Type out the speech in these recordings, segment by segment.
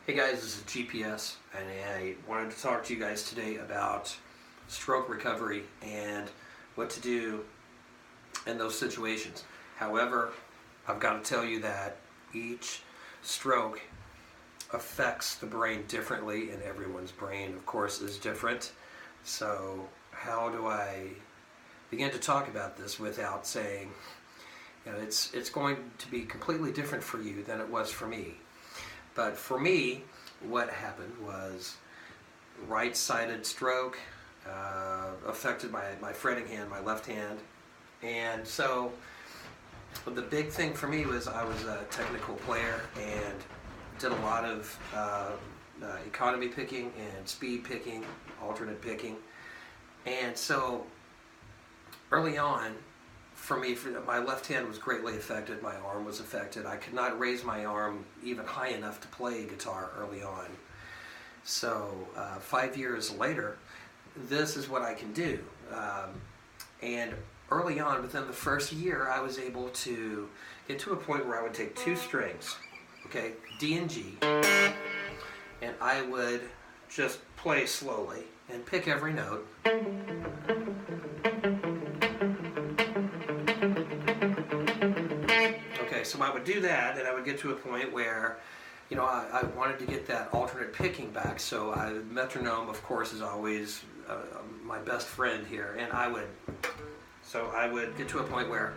Hey guys, this is GPS, and I wanted to talk to you guys today about stroke recovery and what to do in those situations. However, I've got to tell you that each stroke affects the brain differently, and everyone's brain, of course, is different. So how do I begin to talk about this without saying, it's going to be completely different for you than it was for me. But for me, what happened was right-sided stroke, affected my fretting hand, my left hand. And so the big thing for me was I was a technical player and did a lot of economy picking and speed picking, alternate picking. And so early on, for me, my left hand was greatly affected, my arm was affected. I could not raise my arm even high enough to play guitar early on. So 5 years later, this is what I can do. And early on, within the first year, I was able to get to a point where I would take two strings, okay, D and G, and I would just play slowly and pick every note. So I would do that, and I would get to a point where, I wanted to get that alternate picking back. So metronome, of course, is always my best friend here, and I would get to a point where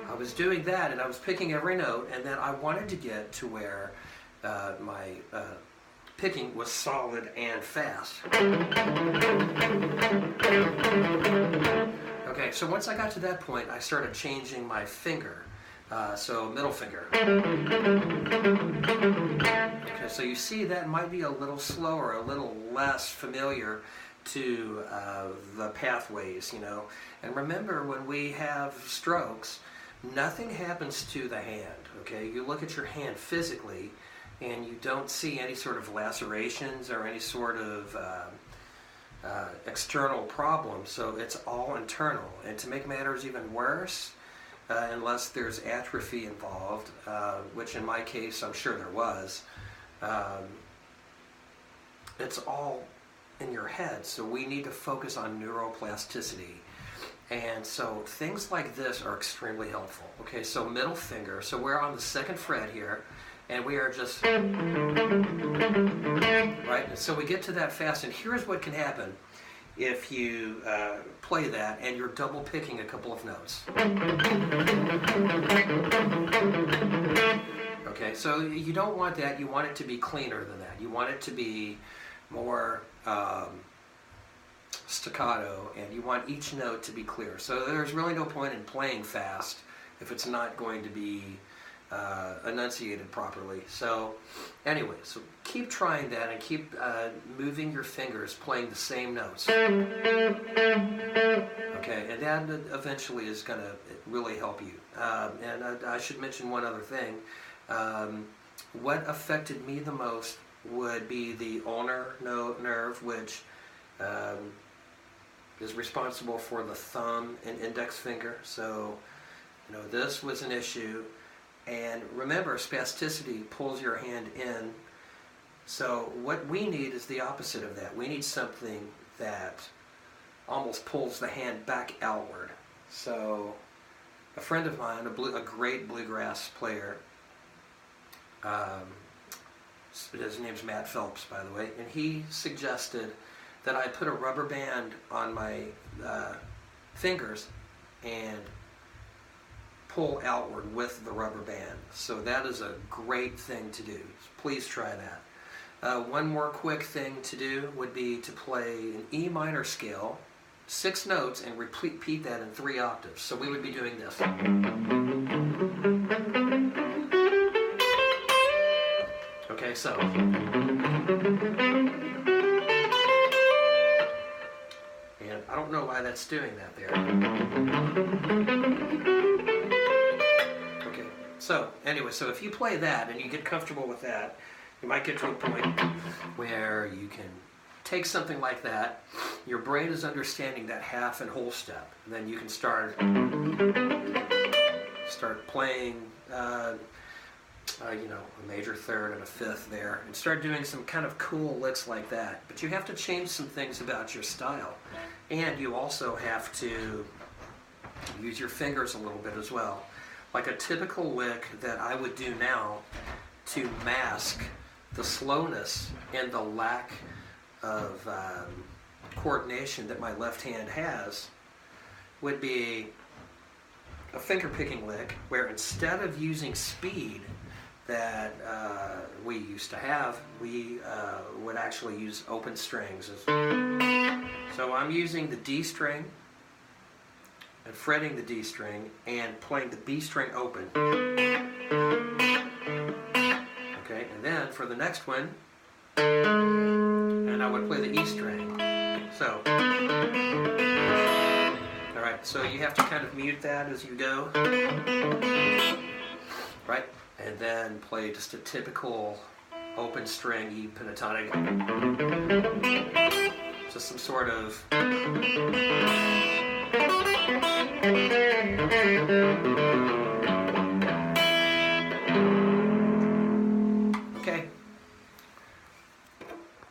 I was doing that, and I was picking every note, and then I wanted to get to where my picking was solid and fast. Okay, so once I got to that point, I started changing my finger, so middle finger. Okay, so you see that might be a little slower, a little less familiar to the pathways, And remember, when we have strokes, nothing happens to the hand, okay? You look at your hand physically, and you don't see any sort of lacerations or any sort of external problem, so it's all internal. And to make matters even worse, unless there's atrophy involved, which in my case I'm sure there was, it's all in your head. So we need to focus on neuroplasticity. And so things like this are extremely helpful. Okay, so middle finger, so we're on the second fret here, and we are just, right? So we get to that fast, and here's what can happen if you play that and you're double picking a couple of notes. Okay, so you don't want that. You want it to be cleaner than that. You want it to be more staccato, and you want each note to be clear. So there's really no point in playing fast if it's not going to be enunciated properly. So anyway, so keep trying that and keep moving your fingers, playing the same notes. Okay, and that eventually is going to really help you. And I should mention one other thing. What affected me the most would be the ulnar nerve, which is responsible for the thumb and index finger. So, this was an issue. And remember, spasticity pulls your hand in. So what we need is the opposite of that. We need something that almost pulls the hand back outward. So a friend of mine, a great bluegrass player, his name's Matt Phelps, by the way, and he suggested that I put a rubber band on my fingers and pull outward with the rubber band. So that is a great thing to do. Please try that. One more quick thing to do would be to play an E minor scale, 6 notes, and repeat that in 3 octaves. So we would be doing this. Okay, so. And I don't know why that's doing that there. So anyway, so if you play that and you get comfortable with that, you might get to a point where you can take something like that, your brain is understanding that half and whole step, and then you can start playing a major third and a fifth there, and start doing some kind of cool licks like that. But you have to change some things about your style, and you also have to use your fingers a little bit as well. Like a typical lick that I would do now to mask the slowness and the lack of coordination that my left hand has would be a finger picking lick, where instead of using speed that we used to have, we would actually use open strings. So I'm using the D string and fretting the D string and playing the B string open. Okay, and then for the next one, and I would play the E string. So, alright, so you have to kind of mute that as you go. Right? And then play just a typical open string E pentatonic. Just some sort of